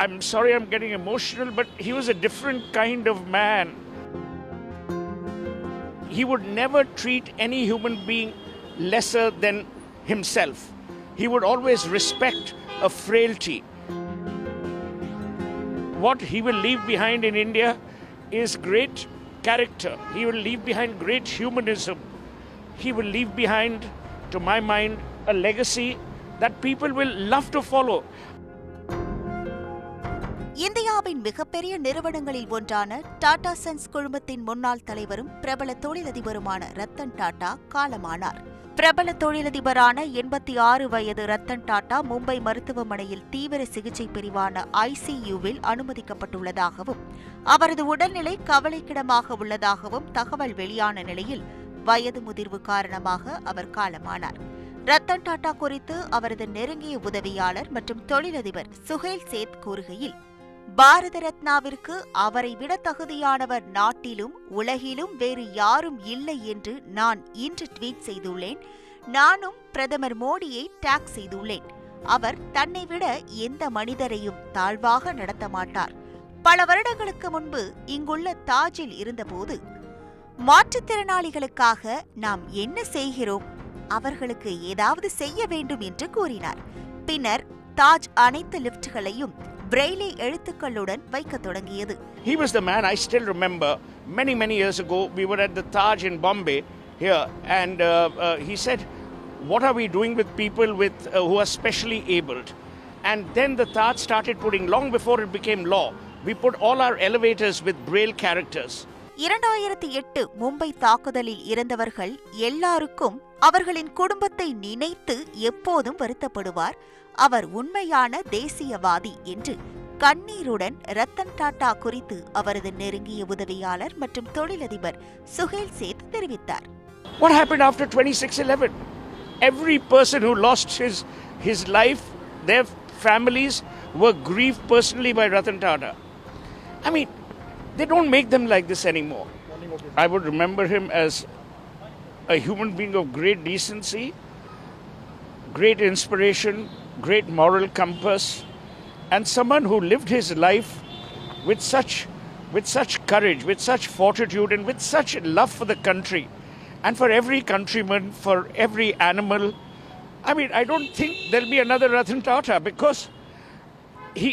I'm sorry I'm getting emotional, but he was a different kind of man. He would never treat any human being lesser than himself. He would always respect a frailty. What he will leave behind in India is great character. He will leave behind great humanism. He will leave behind, to my mind, a legacy that people will love to follow. இந்தியாவின் மிகப்பெரிய நிறுவனங்களில் ஒன்றான Tata sons குழுமத்தின் முன்னாள் தலைவரும் பிரபல தொழிலதிபருமான ரத்தன் டாடா காலமானார். பிரபல தொழிலதிபரான 86 வயது ரத்தன் டாடா மும்பை மருத்துவமனையில் தீவிர சிகிச்சை பிரிவான ICUவில் அனுமதிக்கப்பட்டுள்ளதாகவும் அவரது உடல்நிலை கவலைக்கிடமாக உள்ளதாகவும் தகவல் வெளியான நிலையில் வயது முதிர்வு காரணமாக அவர் காலமானார். ரத்தன் டாடா குறித்து அவரது நெருங்கிய உதவியாளர் மற்றும் தொழிலதிபர் சுஹேல் சேத் கூறுகையில், பாரத ரத்னாவிற்கு அவரை விட தகுதியானவர் நாட்டிலும் உலகிலும் வேறு யாரும் இல்லை என்று நான் இன்று ட்வீட் செய்துள்ளேன். நானும் பிரதமர் மோடியை டேக் செய்துள்ளேன். அவர் தன்னை விட எந்த மனிதரையும் தாழ்வாக நடத்த மாட்டார். பல வருடங்களுக்கு முன்பு இங்குள்ள தாஜில் இருந்தபோது மாற்றுத்திறனாளிகளுக்காக நாம் என்ன செய்கிறோம், அவர்களுக்கு ஏதாவது செய்ய வேண்டும் என்று கூறினார். பின்னர் தாஜ் அனைத்து லிப்ட்களையும் பிரெய்லி எழுத்துக்களுடன் வைக்க தொடங்கியது. He was the man. I still remember many years ago we were at the Taj in Bombay here, and he said, what are we doing with people who are specially abled? And then the Taj started putting, long before it became law, we put all our elevators with braille characters. 2008 Mumbai தாக்குதலில் இறந்தவர்கள் எல்லாருக்கும் அவர்களின் குடும்பத்தை நினைத்து எப்போதும் வருத்தப்படுவார். அவர் உண்மையான தேசியவாதி என்று கண்ணீருடன் ரத்தன் டாடா குறித்து அவரது நெருங்கிய உதவியாளர் மற்றும் தொழிலதிபர் சுஹேல் சேத் தெரிவித்தார். What happened after 26/11? Every person who lost his life, their families were grieved personally by Ratan Tata. I mean, they don't make them like this anymore. I would remember him as a human being of great decency, great inspiration, great moral compass, and someone who lived his life with such courage, with such fortitude, and with such love for the country, and for every countryman, for every animal. I mean, I don't think there'll be another Ratan Tata, because he,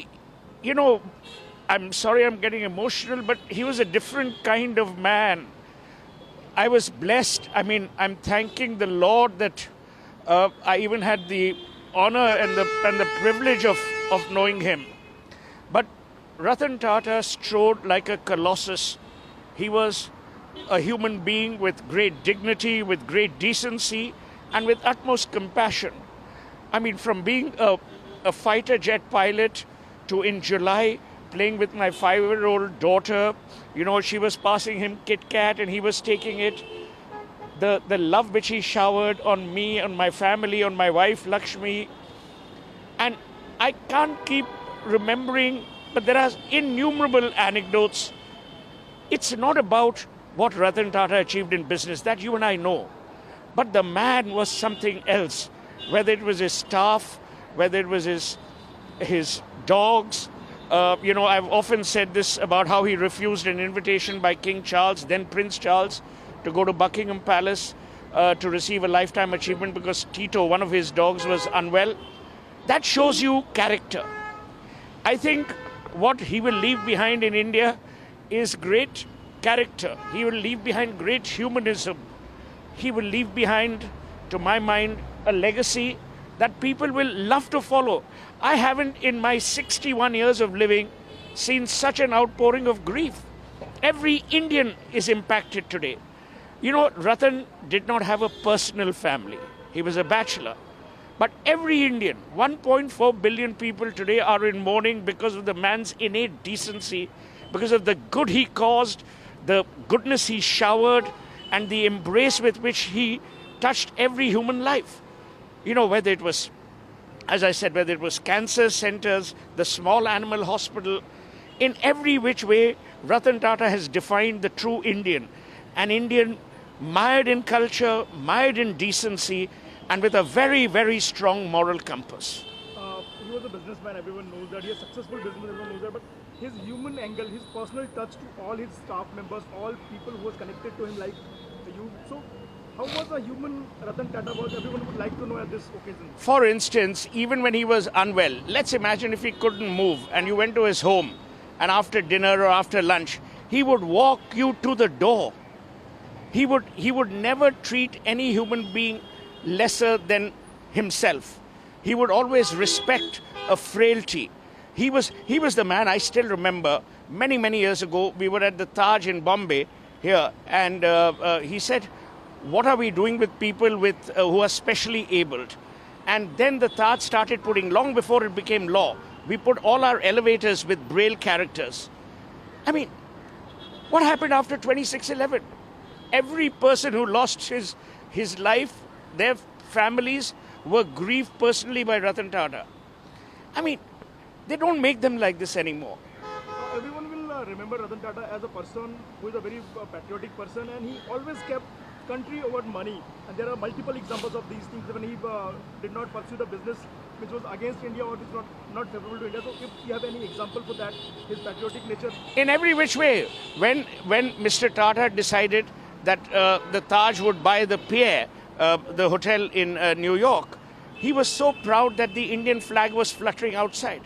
I'm sorry I'm getting emotional, but he was a different kind of man. I was blessed. I mean, I'm thanking the Lord that I even had the honor and the privilege of knowing him. But Ratan Tata strode like a colossus. He was a human being with great dignity, with great decency, and with utmost compassion. I mean, from being a fighter jet pilot to, in July, playing with my 5-year-old daughter, she was passing him Kit Kat and he was taking it. The love which he showered on me, on my family, on my wife Lakshmi. And I can't keep remembering, but there are innumerable anecdotes. It's not about what Ratan Tata achieved in business, that you and I know. But the man was something else. Whether it was his staff, whether it was his dogs. I've often said this about how he refused an invitation by King Charles, then Prince Charles, to go to Buckingham Palace to receive a lifetime achievement because Tito, one of his dogs, was unwell. That shows you character. I think what he will leave behind in India is great character. He will leave behind great humanism. He will leave behind, to my mind, a legacy that people will love to follow. I haven't, in my 61 years of living, seen such an outpouring of grief. Every Indian is impacted today. Ratan did not have a personal family. He was a bachelor. But every Indian, 1.4 billion people today, are in mourning because of the man's innate decency, because of the good he caused, the goodness he showered, and the embrace with which he touched every human life. Whether it was, as I said, whether it was cancer centers, the small animal hospital, in every which way, Ratan Tata has defined the true Indian. An Indian mired in culture, mired in decency, and with a very, very strong moral compass. He was a businessman, everyone knows that. He is a successful businessman, everyone knows that. But his human angle, his personal touch to all his staff members, all people who was connected to him like you. So, how was a human Ratan Tata was? Everyone would like to know at this occasion. For instance, even when he was unwell, let's imagine if he couldn't move and you went to his home and after dinner or after lunch, he would walk you to the door. He would never treat any human being lesser than himself. He would always respect a frailty. He was the man. I still remember many years ago, we were at the Taj in Bombay here, and he said, what are we doing with people who are specially abled? And then the Taj started putting, long before it became law, we put all our elevators with Braille characters. I mean, what happened after 26/11? Every person who lost his life, their families were grieved personally by Ratan Tata. I mean, they don't make them like this anymore. Everyone will remember Ratan Tata as a person who is a very patriotic person, and he always kept country over money. And there are multiple examples of these things when he did not pursue the business which was against India or is not favorable to India. So if you have any example for that, his patriotic nature? In every which way. When Mr. Tata decided that the Taj would buy the Pierre, the hotel in New York, he was so proud that the Indian flag was fluttering outside.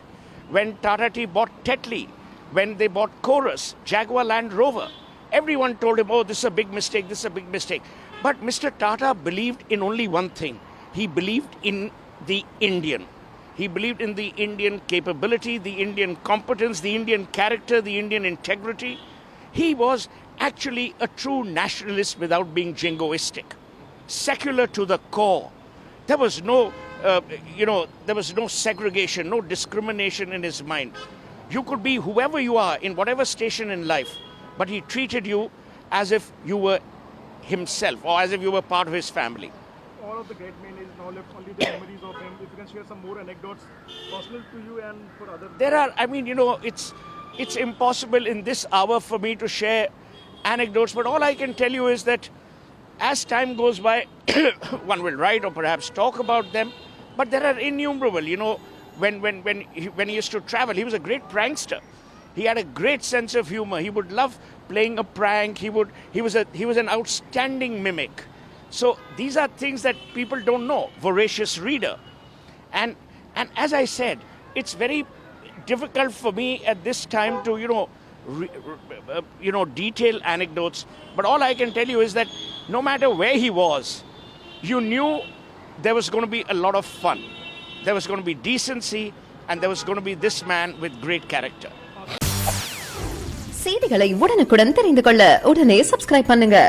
When Tata Tea bought Tetley, when they bought Chorus, Jaguar Land Rover, everyone told him, oh, this is a big mistake, this is a big mistake. But Mr. Tata believed in only one thing. He believed in the Indian. He believed in the Indian capability, the Indian competence, the Indian character, the Indian integrity. He was actually a true nationalist without being jingoistic. Secular to the core. There was no, there was no segregation, no discrimination in his mind. You could be whoever you are in whatever station in life, but he treated you as if you were himself or as if you were part of his family. All of the great men is now left only the memories of him. If you can share some more anecdotes personal to you and for others. There are, it's impossible in this hour for me to share anecdotes, but all I can tell you is that as time goes by, one will write or perhaps talk about them, but there are innumerable. When he used to travel, he was a great prankster. He had a great sense of humor. He would love playing a prank. He was an outstanding mimic. So these are things that people don't know. Voracious reader, and as I said, it's very difficult for me at this time to detail anecdotes. But all I can tell you is that no matter where he was, you knew there was going to be a lot of fun. There was going to be decency, and there was going to be this man with great character. செய்திகளை உடனுக்குடன் தெரிந்து கொள்ள உடனே subscribe பண்ணுங்க.